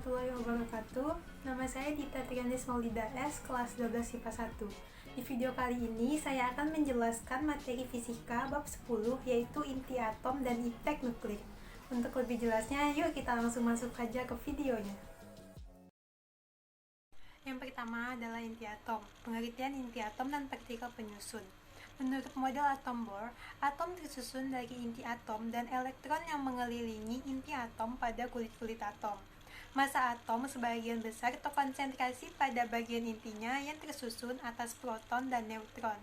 warahmatullahi wabarakatuh. Nama saya Dita Triandis Maulida S, kelas 12 IPA 1. Di video kali ini, saya akan menjelaskan materi fisika bab 10, yaitu inti atom dan efek nuklir. Untuk lebih jelasnya, yuk kita langsung masuk saja ke videonya. Yang pertama adalah inti atom. Pengertian inti atom dan partikel penyusun. Menurut model atom Bohr, atom tersusun dari inti atom dan elektron yang mengelilingi inti atom pada kulit-kulit atom. Massa atom sebagian besar terkonsentrasi pada bagian intinya yang tersusun atas proton dan neutron.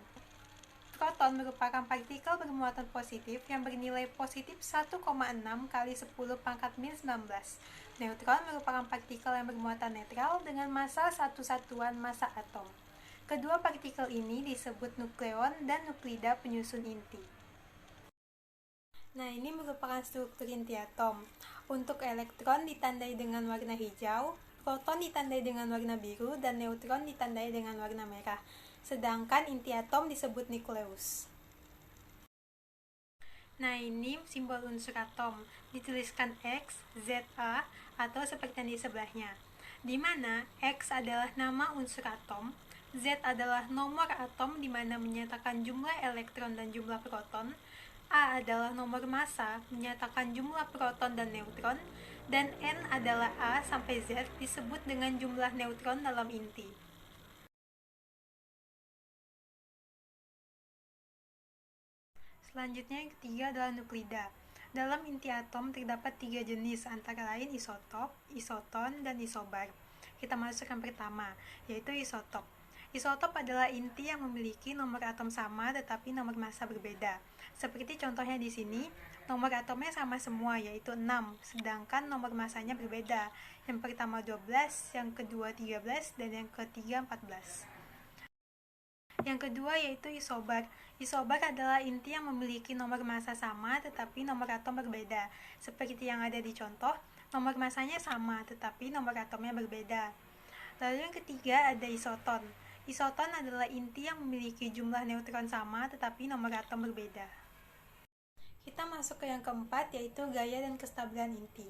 Proton merupakan partikel bermuatan positif yang bernilai positif 1,6 kali 10 pangkat min 19. Neutron merupakan partikel yang bermuatan netral dengan massa 1 satuan massa atom. Kedua partikel ini disebut nukleon dan nuklida penyusun inti. Nah, ini merupakan struktur inti atom. Untuk elektron ditandai dengan warna hijau, proton ditandai dengan warna biru, dan neutron ditandai dengan warna merah. Sedangkan inti atom disebut nukleus. Nah, ini simbol unsur atom. Dituliskan X, ZA, atau seperti yang di sebelahnya. Di mana X adalah nama unsur atom, Z adalah nomor atom di mana menyatakan jumlah elektron dan jumlah proton, A adalah nomor massa menyatakan jumlah proton dan neutron, dan N adalah A sampai Z disebut dengan jumlah neutron dalam inti. Selanjutnya yang ketiga adalah nuklida. Dalam inti atom terdapat 3 jenis antara lain isotop, isoton, dan isobar. Kita masuk yang pertama, yaitu isotop. Isotop adalah inti yang memiliki nomor atom sama tetapi nomor massa berbeda. Seperti contohnya di sini, nomor atomnya sama semua yaitu 6, sedangkan nomor massanya berbeda. Yang pertama 12, yang kedua 13, dan yang ketiga 14. Yang kedua yaitu isobar. Isobar adalah inti yang memiliki nomor massa sama tetapi nomor atom berbeda. Seperti yang ada di contoh, nomor massanya sama tetapi nomor atomnya berbeda. Lalu yang ketiga ada isoton. Isoton adalah inti yang memiliki jumlah neutron sama tetapi nomor atom berbeda. Kita masuk ke yang keempat yaitu gaya dan kestabilan inti.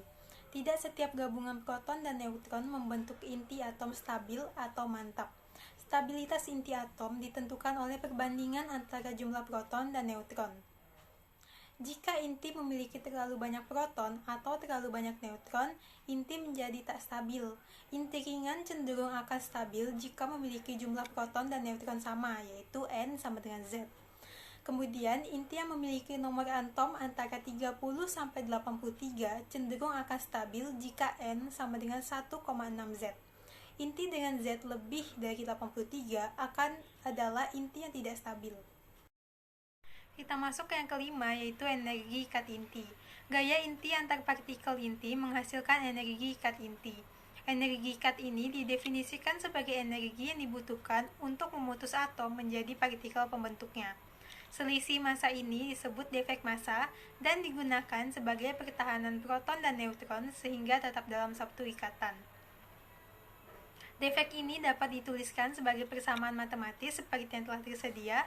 Tidak setiap gabungan proton dan neutron membentuk inti atom stabil atau mantap. Stabilitas inti atom ditentukan oleh perbandingan antara jumlah proton dan neutron. Jika inti memiliki terlalu banyak proton atau terlalu banyak neutron, inti menjadi tak stabil. Inti ringan cenderung akan stabil jika memiliki jumlah proton dan neutron sama, yaitu N sama dengan Z. Kemudian, inti yang memiliki nomor atom antara 30 sampai 83 cenderung akan stabil jika N sama dengan 1,6 Z. Inti dengan Z lebih dari 83 adalah inti yang tidak stabil. Kita masuk ke yang kelima, yaitu energi ikat inti. Gaya inti antar partikel inti menghasilkan energi ikat inti. Energi ikat ini didefinisikan sebagai energi yang dibutuhkan untuk memutus atom menjadi partikel pembentuknya. Selisih massa ini disebut defek massa dan digunakan sebagai pertahanan proton dan neutron sehingga tetap dalam satu ikatan. Defek ini dapat dituliskan sebagai persamaan matematis seperti yang telah tersedia.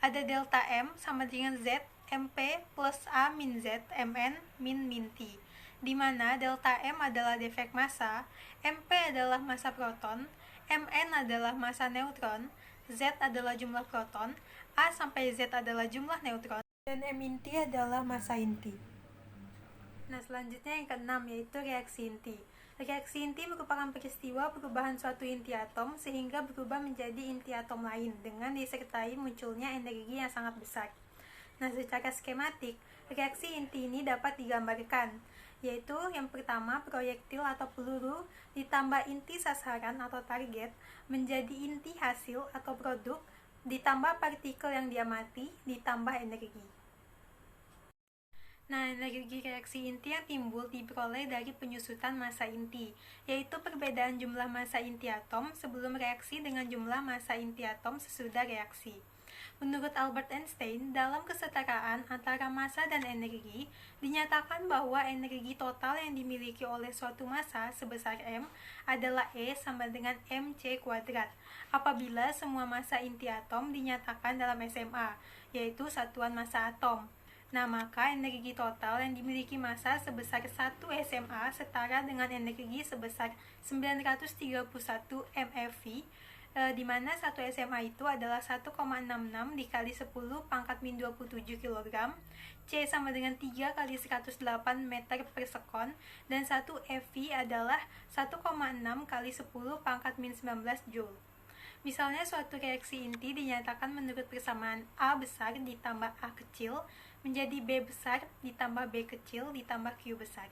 Ada delta M sama dengan Z, MP plus A min Z, Mn min T. Di mana delta M adalah defek massa, MP adalah massa proton, Mn adalah massa neutron, Z adalah jumlah proton, A sampai Z adalah jumlah neutron, dan M inti adalah massa inti. Nah, selanjutnya yang keenam yaitu reaksi inti. Reaksi inti merupakan peristiwa perubahan suatu inti atom sehingga berubah menjadi inti atom lain dengan disertai munculnya energi yang sangat besar. Nah, secara skematik, reaksi inti ini dapat digambarkan, yaitu yang pertama proyektil atau peluru ditambah inti sasaran atau target menjadi inti hasil atau produk ditambah partikel yang diamati ditambah energi. Nah, energi reaksi inti yang timbul diperoleh dari penyusutan massa inti, yaitu perbedaan jumlah massa inti atom sebelum reaksi dengan jumlah massa inti atom sesudah reaksi. Menurut Albert Einstein, dalam kesetaraan antara massa dan energi, dinyatakan bahwa energi total yang dimiliki oleh suatu massa sebesar M adalah E sama dengan mc kuadrat, apabila semua massa inti atom dinyatakan dalam SMA, yaitu satuan massa atom. Nah, maka energi total yang dimiliki massa sebesar 1 SMA setara dengan energi sebesar 931 MeV, di mana 1 SMA itu adalah 1,66 dikali 10 pangkat min 27 kg, C sama dengan 3 kali 108 meter per sekon, dan 1 eV adalah 1,6 kali 10 pangkat min 19 Joule. Misalnya suatu reaksi inti dinyatakan menurut persamaan A besar ditambah A kecil menjadi B besar ditambah B kecil ditambah Q besar.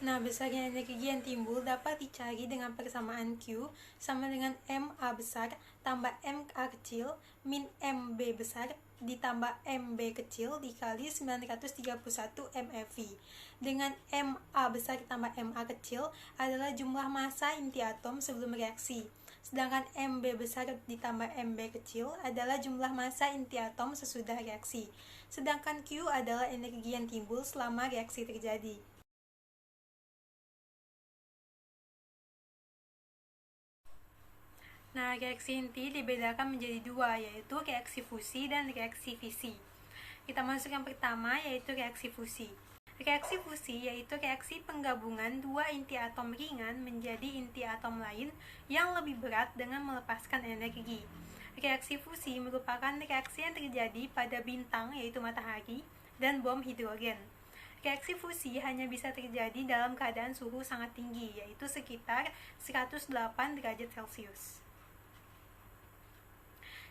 Nah, besarnya energi yang timbul dapat dicari dengan persamaan Q sama dengan MA besar tambah MA kecil min MB besar ditambah MB kecil dikali 931 MeV. Dengan MA besar tambah MA kecil adalah jumlah massa inti atom sebelum reaksi. Sedangkan MB besar ditambah MB kecil adalah jumlah massa inti atom sesudah reaksi. Sedangkan Q adalah energi yang timbul selama reaksi terjadi. Nah, reaksi inti dibedakan menjadi dua, yaitu reaksi fusi dan reaksi fisi. Kita masuk yang pertama, yaitu reaksi fusi. Reaksi fusi yaitu reaksi penggabungan dua inti atom ringan menjadi inti atom lain yang lebih berat dengan melepaskan energi. Reaksi fusi merupakan reaksi yang terjadi pada bintang, yaitu matahari, dan bom hidrogen. Reaksi fusi hanya bisa terjadi dalam keadaan suhu sangat tinggi, yaitu sekitar 108 derajat Celcius.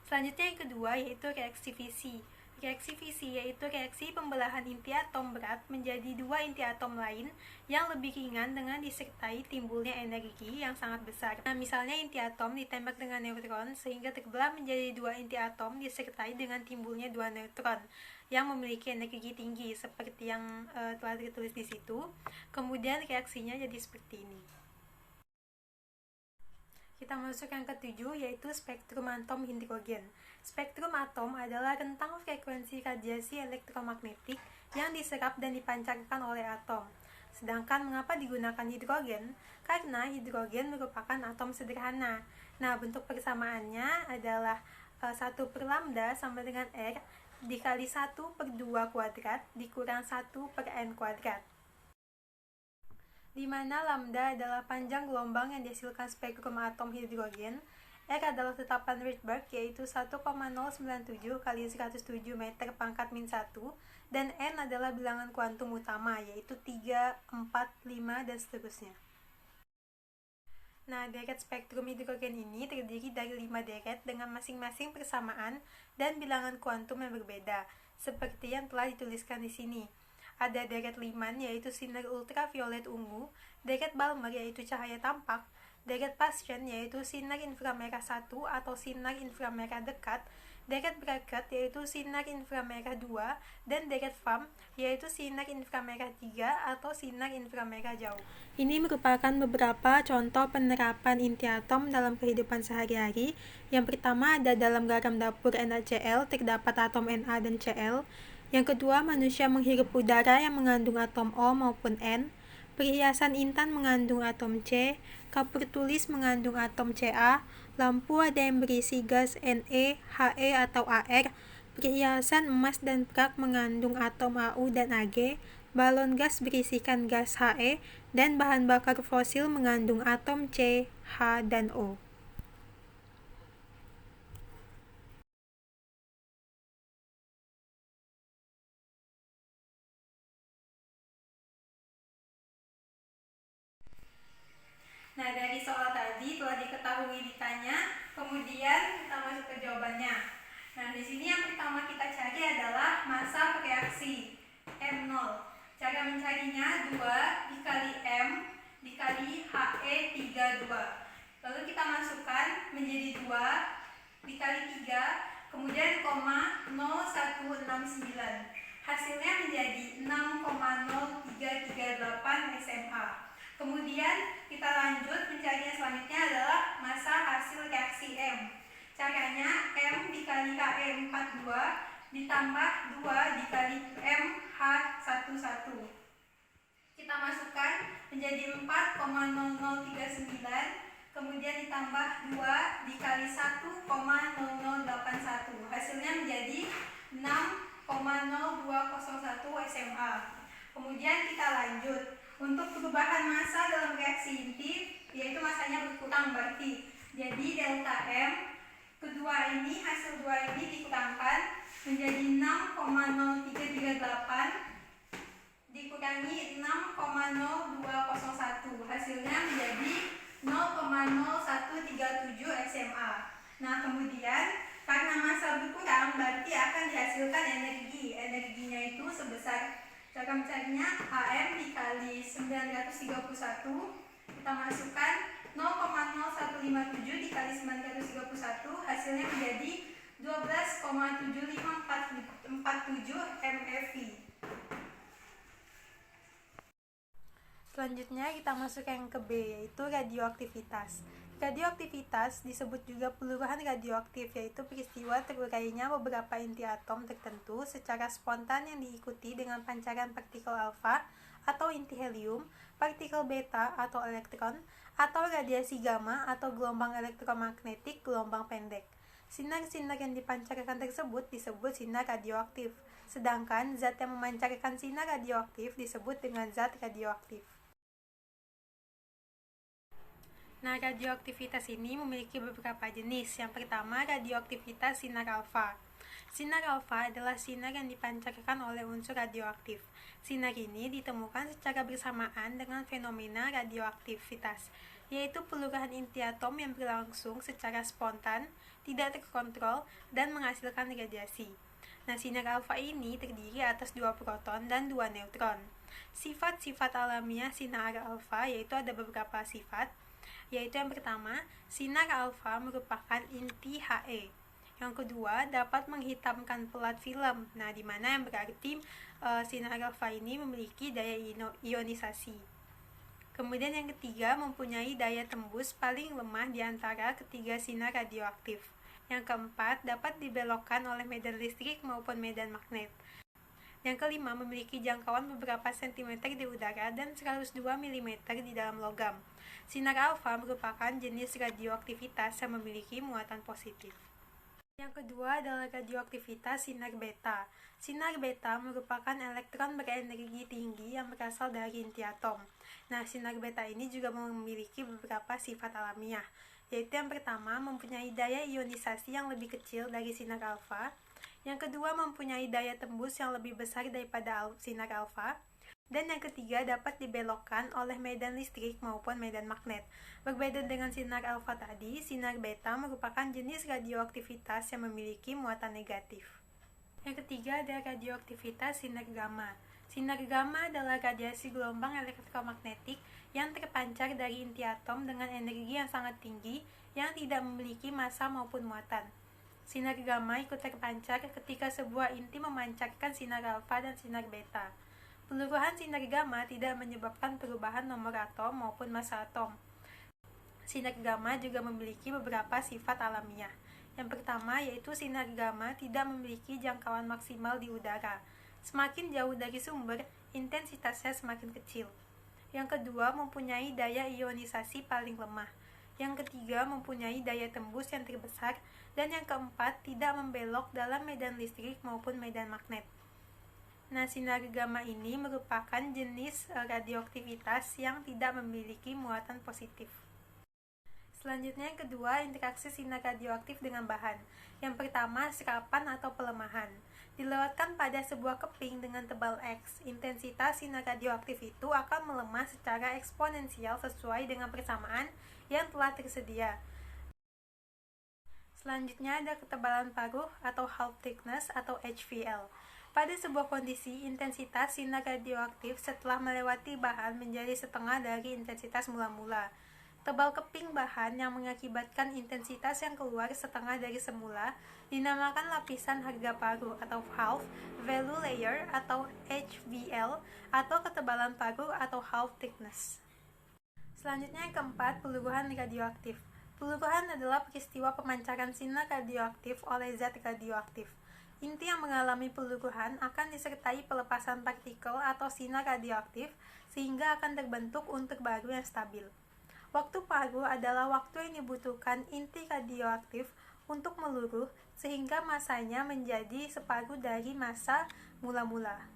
Selanjutnya yang kedua yaitu reaksi fisi. Reaksi fisi yaitu reaksi pembelahan inti atom berat menjadi dua inti atom lain yang lebih ringan dengan disertai timbulnya energi yang sangat besar. Nah, misalnya inti atom ditembak dengan neutron sehingga terbelah menjadi dua inti atom disertai dengan timbulnya dua neutron yang memiliki energi tinggi seperti yang telah ditulis di situ. Kemudian reaksinya jadi seperti ini. Kita masuk yang ketujuh, yaitu spektrum atom hidrogen. Spektrum atom adalah rentang frekuensi radiasi elektromagnetik yang diserap dan dipancarkan oleh atom. Sedangkan mengapa digunakan hidrogen? Karena hidrogen merupakan atom sederhana. Nah, bentuk persamaannya adalah 1 per lambda sama dengan R dikali 1 per 2 kuadrat dikurang 1 per N kuadrat, di mana lambda adalah panjang gelombang yang dihasilkan spektrum atom hidrogen, R adalah tetapan Rydberg yaitu 1,097 kali 107 meter pangkat min 1, dan N adalah bilangan kuantum utama yaitu 3, 4, 5, dan seterusnya. Nah, deret spektrum hidrogen ini terdiri dari 5 deret dengan masing-masing persamaan dan bilangan kuantum yang berbeda, seperti yang telah dituliskan di sini. Ada deret Lyman yaitu sinar ultraviolet ungu, deret Balmer yaitu cahaya tampak, deret Paschen yaitu sinar inframerah 1 atau sinar inframerah dekat, deret Bracket yaitu sinar inframerah 2, dan deret FAM yaitu sinar inframerah 3 atau sinar inframerah jauh. Ini merupakan beberapa contoh penerapan inti atom dalam kehidupan sehari-hari. Yang pertama ada dalam garam dapur NaCl terdapat atom Na dan Cl. Yang kedua, manusia menghirup udara yang mengandung atom O maupun N. Perhiasan intan mengandung atom C, kapur tulis mengandung atom Ca, lampu ada yang berisi gas Ne, He atau Ar, perhiasan emas dan perak mengandung atom Au dan Ag, balon gas berisikan gas He, dan bahan bakar fosil mengandung atom C, H, dan O. Nah, dari soal tadi telah diketahui ditanya, kemudian kita masuk ke jawabannya. Nah, di sini yang pertama kita cari adalah massa reaksi M0. Cara mencarinya 2 dikali M dikali He32. Lalu kita masukkan menjadi 2 dikali 3, kemudian koma 0169. Hasilnya menjadi 6,0338 SMA. Kemudian kita lanjut pencarian selanjutnya adalah massa hasil reaksi M. Caranya M dikali He42 ditambah 2 dikali MH11. Kita masukkan menjadi 4,0039 kemudian ditambah 2 dikali 1,0081, hasilnya menjadi 6,0201 SMA. Kemudian kita lanjut untuk perubahan massa dalam reaksi inti, yaitu massanya berkurang berarti. Jadi delta M hasil 2 ini dikurangkan menjadi 6,0338 dikurangi 6,0201, hasilnya menjadi 0,0137 SMA. Nah, kemudian karena massa berkurang berarti akan dihasilkan energi. Energinya itu sebesar, cara mencarinya, AM dikali 931, kita masukkan 0,0157 dikali 931, hasilnya menjadi 12,7547 MeV. Selanjutnya kita masuk yang ke B, yaitu radioaktivitas. Radioaktivitas disebut juga peluruhan radioaktif, yaitu peristiwa terurainya beberapa inti atom tertentu secara spontan yang diikuti dengan pancaran partikel alfa atau inti helium, partikel beta atau elektron, atau radiasi gamma atau gelombang elektromagnetik gelombang pendek. Sinar-sinar yang dipancarkan tersebut disebut sinar radioaktif, sedangkan zat yang memancarkan sinar radioaktif disebut dengan zat radioaktif. Nah, radioaktivitas ini memiliki beberapa jenis. Yang pertama, radioaktivitas sinar alfa. Sinar alfa adalah sinar yang dipancarkan oleh unsur radioaktif. Sinar ini ditemukan secara bersamaan dengan fenomena radioaktivitas, yaitu peluruhan inti atom yang berlangsung secara spontan, tidak terkontrol, dan menghasilkan radiasi. Nah, sinar alfa ini terdiri atas 2 proton dan 2 neutron. Sifat-sifat alamiah sinar alfa yaitu ada beberapa sifat, yaitu yang pertama, sinar alfa merupakan inti He. Yang kedua, dapat menghitamkan pelat film. Nah, di mana yang berarti sinar alfa ini memiliki daya ionisasi. Kemudian yang ketiga, mempunyai daya tembus paling lemah di antara ketiga sinar radioaktif. Yang keempat, dapat dibelokkan oleh medan listrik maupun medan magnet. Yang kelima, memiliki jangkauan beberapa sentimeter di udara dan 102 mm di dalam logam. Sinar alfa merupakan jenis radioaktivitas yang memiliki muatan positif. Yang kedua adalah radioaktivitas sinar beta. Sinar beta merupakan elektron berenergi tinggi yang berasal dari inti atom. Nah, sinar beta ini juga memiliki beberapa sifat alamiah, yaitu yang pertama, mempunyai daya ionisasi yang lebih kecil dari sinar alfa. Yang kedua, mempunyai daya tembus yang lebih besar daripada sinar alfa. Dan yang ketiga, dapat dibelokkan oleh medan listrik maupun medan magnet. Berbeda dengan sinar alfa tadi, sinar beta merupakan jenis radioaktivitas yang memiliki muatan negatif. Yang ketiga ada radioaktivitas sinar gamma. Sinar gamma adalah radiasi gelombang elektromagnetik yang terpancar dari inti atom dengan energi yang sangat tinggi yang tidak memiliki massa maupun muatan. Sinar gamma ikut terpancar ketika sebuah inti memancarkan sinar alfa dan sinar beta. Peluruhan sinar gamma tidak menyebabkan perubahan nomor atom maupun massa atom. Sinar gamma juga memiliki beberapa sifat alamiah. Yang pertama yaitu sinar gamma tidak memiliki jangkauan maksimal di udara. Semakin jauh dari sumber, intensitasnya semakin kecil. Yang kedua, mempunyai daya ionisasi paling lemah. Yang ketiga, mempunyai daya tembus yang terbesar. Dan yang keempat, tidak membelok dalam medan listrik maupun medan magnet. Nah, sinar gamma ini merupakan jenis radioaktivitas yang tidak memiliki muatan positif. Selanjutnya yang kedua, interaksi sinar radioaktif dengan bahan. Yang pertama, serapan atau pelemahan. Dilewatkan pada sebuah keping dengan tebal X, intensitas sinar radioaktif itu akan melemah secara eksponensial sesuai dengan persamaan yang telah tersedia. Selanjutnya ada ketebalan paruh atau half thickness atau HVL. Pada sebuah kondisi, intensitas sinar radioaktif setelah melewati bahan menjadi setengah dari intensitas mula-mula. Tebal keping bahan yang mengakibatkan intensitas yang keluar setengah dari semula dinamakan lapisan harga paruh atau half value layer atau HVL atau ketebalan paruh atau half thickness. Selanjutnya yang keempat, peluruhan radioaktif. Peluruhan adalah peristiwa pemancaran sinar radioaktif oleh zat radioaktif. Inti yang mengalami peluruhan akan disertai pelepasan partikel atau sinar radioaktif sehingga akan terbentuk untuk baru yang stabil. Waktu paruh adalah waktu yang dibutuhkan inti radioaktif untuk meluruh sehingga masanya menjadi separuh dari massa mula-mula.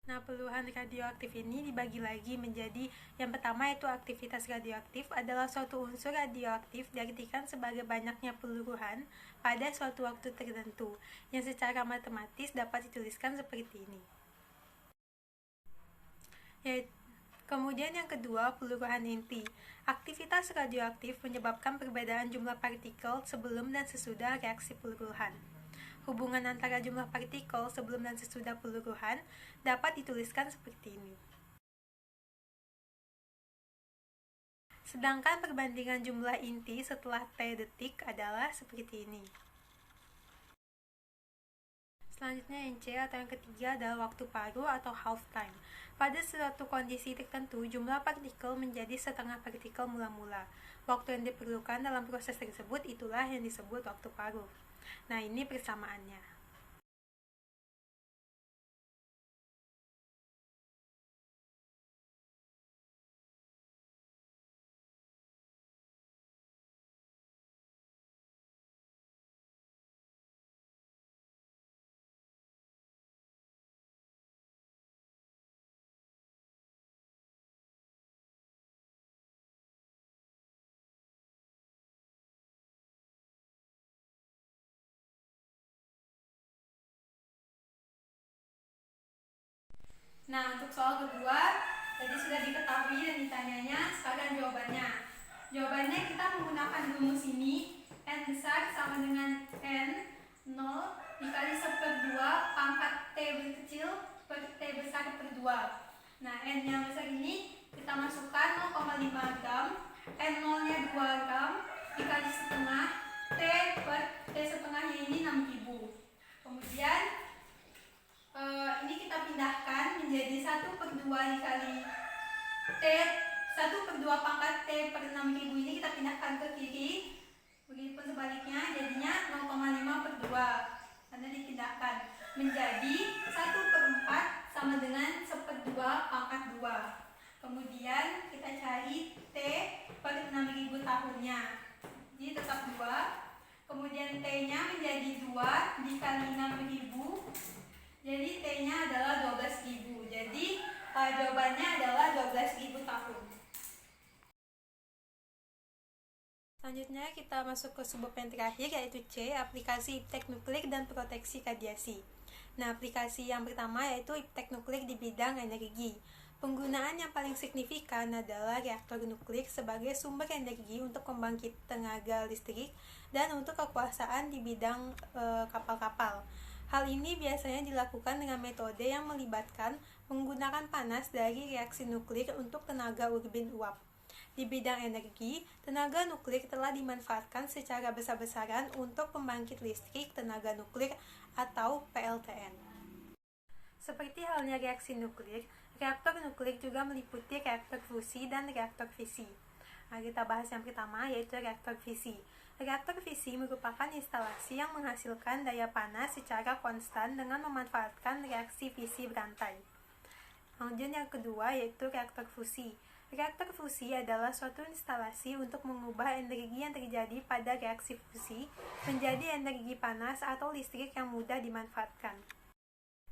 Nah, peluruhan radioaktif ini dibagi lagi menjadi yang pertama yaitu aktivitas radioaktif adalah suatu unsur radioaktif diartikan sebagai banyaknya peluruhan pada suatu waktu tertentu yang secara matematis dapat dituliskan seperti ini. Kemudian yang kedua, peluruhan inti. Aktivitas radioaktif menyebabkan perbedaan jumlah partikel sebelum dan sesudah reaksi peluruhan. Hubungan antara jumlah partikel sebelum dan sesudah peluruhan dapat dituliskan seperti ini. Sedangkan perbandingan jumlah inti setelah T detik adalah seperti ini. Selanjutnya yang C atau yang ketiga adalah waktu paruh atau half time. Pada suatu kondisi tertentu, jumlah partikel menjadi setengah partikel mula-mula. Waktu yang diperlukan dalam proses tersebut itulah yang disebut waktu paruh. Nah, ini persamaannya. Nah, untuk soal kedua, tadi sudah diketahui dan ditanyanya, sekarang jawabannya. Jawabannya kita menggunakan rumus ini, N besar sama dengan N 0 dikali 1/2 pangkat T kecil per T besar per 2. Nah, N yang besar ini kita masukkan 0,5 gram, N 0-nya 2 gram, dikali setengah, T per T setengahnya ini 6.000. Kemudian ini kita pindahkan menjadi 1/2 dikali T 1/2 pangkat T per 6.000 ini kita pindahkan ke kiri, begitupun sebaliknya jadinya 0,5/2 karena dipindahkan menjadi 1/4 sama dengan 1/2 pangkat 2. Kemudian kita cari T per 6.000 tahunnya, jadi tetap 2. Kemudian T-nya menjadi 2 dikali 6.000, jadi T-nya adalah 12.000. Jadi jawabannya adalah 12.000 tahun. Selanjutnya kita masuk ke subbab yang terakhir yaitu C, aplikasi iptek nuklir dan proteksi radiasi. Nah, aplikasi yang pertama yaitu iptek nuklir di bidang energi. Penggunaan yang paling signifikan adalah reaktor nuklir sebagai sumber energi untuk pembangkit tenaga listrik dan untuk kekuasaan di bidang kapal-kapal. Hal ini biasanya dilakukan dengan metode yang melibatkan menggunakan panas dari reaksi nuklir untuk tenaga urbin uap. Di bidang energi, tenaga nuklir telah dimanfaatkan secara besar-besaran untuk pembangkit listrik tenaga nuklir atau PLTN. Seperti halnya reaksi nuklir, reaktor nuklir juga meliputi reaktor fusi dan reaktor fisi. Nah, kita bahas yang pertama yaitu reaktor fisi. Reaktor fisi merupakan instalasi yang menghasilkan daya panas secara konstan dengan memanfaatkan reaksi fisi berantai. Kemudian yang kedua yaitu reaktor fusi. Reaktor fusi adalah suatu instalasi untuk mengubah energi yang terjadi pada reaksi fusi menjadi energi panas atau listrik yang mudah dimanfaatkan.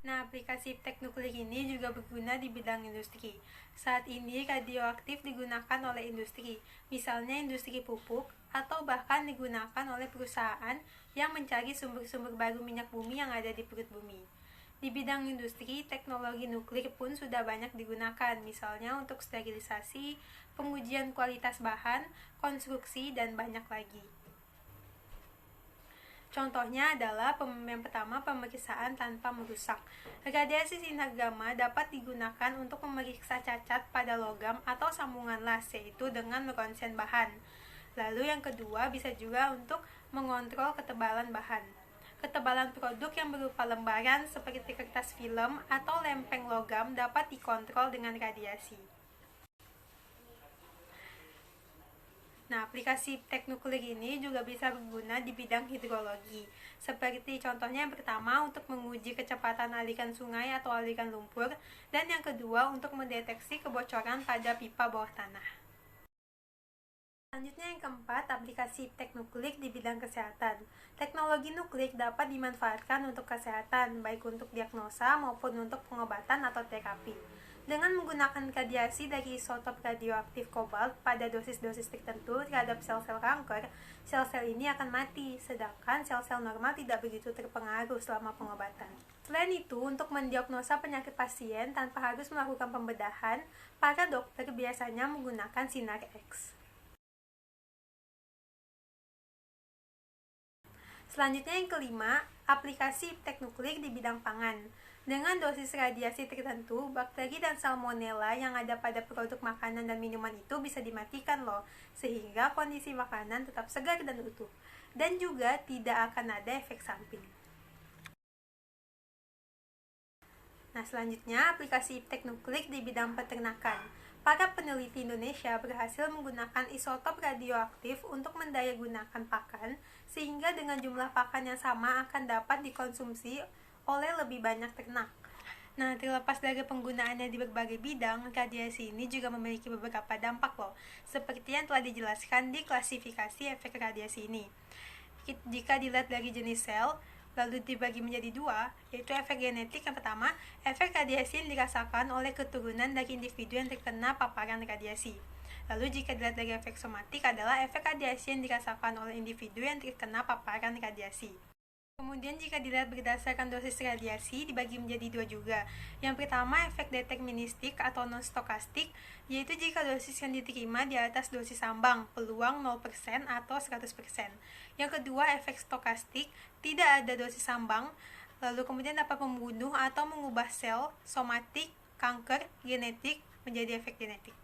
Nah, aplikasi iptek nuklir ini juga berguna di bidang industri. Saat ini radioaktif digunakan oleh industri, misalnya industri pupuk, atau bahkan digunakan oleh perusahaan yang mencari sumber-sumber baru minyak bumi yang ada di perut bumi. Di bidang industri, teknologi nuklir pun sudah banyak digunakan, misalnya untuk sterilisasi, pengujian kualitas bahan, konstruksi, dan banyak lagi. Contohnya adalah yang pertama pemeriksaan tanpa merusak. Radiasi sinar gamma dapat digunakan untuk memeriksa cacat pada logam atau sambungan las, yaitu dengan meronsen bahan. Lalu yang kedua bisa juga untuk mengontrol ketebalan bahan. Ketebalan produk yang berupa lembaran seperti kertas film atau lempeng logam dapat dikontrol dengan radiasi. Nah, aplikasi teknuklir ini juga bisa berguna di bidang hidrologi. Seperti contohnya yang pertama untuk menguji kecepatan aliran sungai atau aliran lumpur, dan yang kedua untuk mendeteksi kebocoran pada pipa bawah tanah. Selanjutnya yang keempat, aplikasi teknuklir di bidang kesehatan. Teknologi nuklir dapat dimanfaatkan untuk kesehatan, baik untuk diagnosa maupun untuk pengobatan atau terapi. Dengan menggunakan radiasi dari isotop radioaktif kobalt pada dosis-dosis tertentu terhadap sel-sel kanker, sel-sel ini akan mati, sedangkan sel-sel normal tidak begitu terpengaruh selama pengobatan. Selain itu, untuk mendiagnosa penyakit pasien tanpa harus melakukan pembedahan, para dokter biasanya menggunakan sinar X. Selanjutnya yang kelima, aplikasi teknuklir di bidang pangan. Dengan dosis radiasi tertentu, bakteri dan salmonella yang ada pada produk makanan dan minuman itu bisa dimatikan loh, sehingga kondisi makanan tetap segar dan utuh. Dan juga tidak akan ada efek samping. Nah, selanjutnya aplikasi teknuklir di bidang peternakan. Para peneliti Indonesia berhasil menggunakan isotop radioaktif untuk mendayagunakan pakan, sehingga dengan jumlah pakan yang sama akan dapat dikonsumsi oleh lebih banyak ternak. Nah, terlepas dari penggunaannya di berbagai bidang, radiasi ini juga memiliki beberapa dampak loh, seperti yang telah dijelaskan di klasifikasi efek radiasi ini. Jika dilihat dari jenis sel, lalu dibagi menjadi dua, yaitu efek genetik yang pertama, efek radiasi yang dirasakan oleh keturunan dari individu yang terkena paparan radiasi. Lalu jika dilihat dari efek somatik adalah efek radiasi yang dirasakan oleh individu yang terkena paparan radiasi. Kemudian jika dilihat berdasarkan dosis radiasi dibagi menjadi dua juga. Yang pertama efek deterministik atau non-stokastik, yaitu jika dosis yang diterima di atas dosis ambang, peluang 0% atau 100%. Yang kedua efek stokastik, tidak ada dosis ambang, lalu kemudian dapat membunuh atau mengubah sel, somatik, kanker, genetik menjadi efek genetik.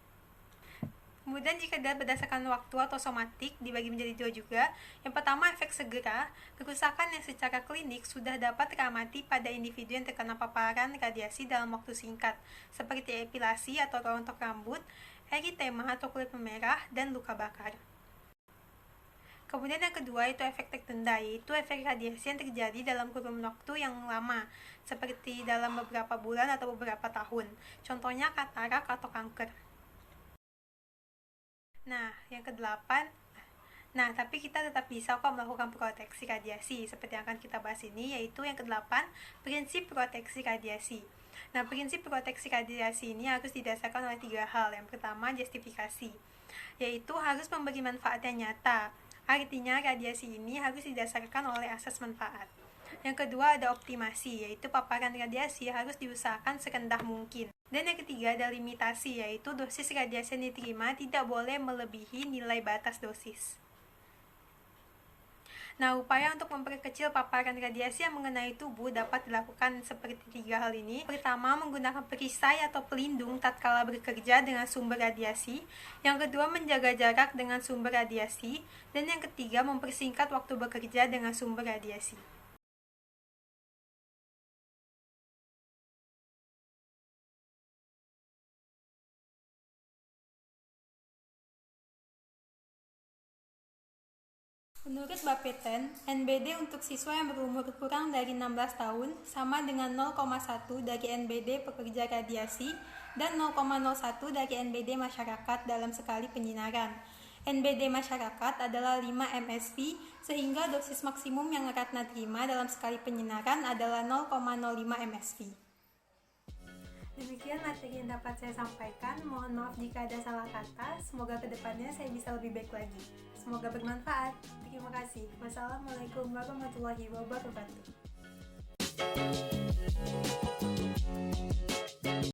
Kemudian jika dilihat berdasarkan waktu atau somatik dibagi menjadi dua juga. Yang pertama efek segera, kerusakan yang secara klinik sudah dapat teramati pada individu yang terkena paparan radiasi dalam waktu singkat, seperti epilasi atau rontok rambut, eritema atau kulit memerah, dan luka bakar. Kemudian yang kedua itu efek tertunda, yaitu efek radiasi yang terjadi dalam kurun waktu yang lama, seperti dalam beberapa bulan atau beberapa tahun. Contohnya katarak atau kanker. Nah, yang kedelapan, tapi kita tetap bisa kok melakukan proteksi radiasi seperti yang akan kita bahas ini, yaitu yang kedelapan, prinsip proteksi radiasi. Nah, prinsip proteksi radiasi ini harus didasarkan oleh tiga hal. Yang pertama, justifikasi, yaitu harus memberi manfaat yang nyata. Artinya, radiasi ini harus didasarkan oleh asas manfaat. Yang kedua ada optimasi, yaitu paparan radiasi harus diusahakan serendah mungkin. Dan yang ketiga ada limitasi, yaitu dosis radiasi yang diterima tidak boleh melebihi nilai batas dosis. Nah, upaya untuk memperkecil paparan radiasi yang mengenai tubuh dapat dilakukan seperti tiga hal ini. Pertama, menggunakan perisai atau pelindung tatkala bekerja dengan sumber radiasi. Yang kedua, menjaga jarak dengan sumber radiasi. Dan yang ketiga, mempersingkat waktu bekerja dengan sumber radiasi. Menurut Bapeten, NBD untuk siswa yang berumur kurang dari 16 tahun sama dengan 0,1 dari NBD pekerja radiasi dan 0,01 dari NBD masyarakat dalam sekali penyinaran. NBD masyarakat adalah 5 msv, sehingga dosis maksimum yang Ratna terima dalam sekali penyinaran adalah 0,05 msv. Demikian materi yang dapat saya sampaikan. Mohon maaf jika ada salah kata. Semoga kedepannya saya bisa lebih baik lagi. Semoga bermanfaat. Terima kasih. Wassalamualaikum warahmatullahi wabarakatuh.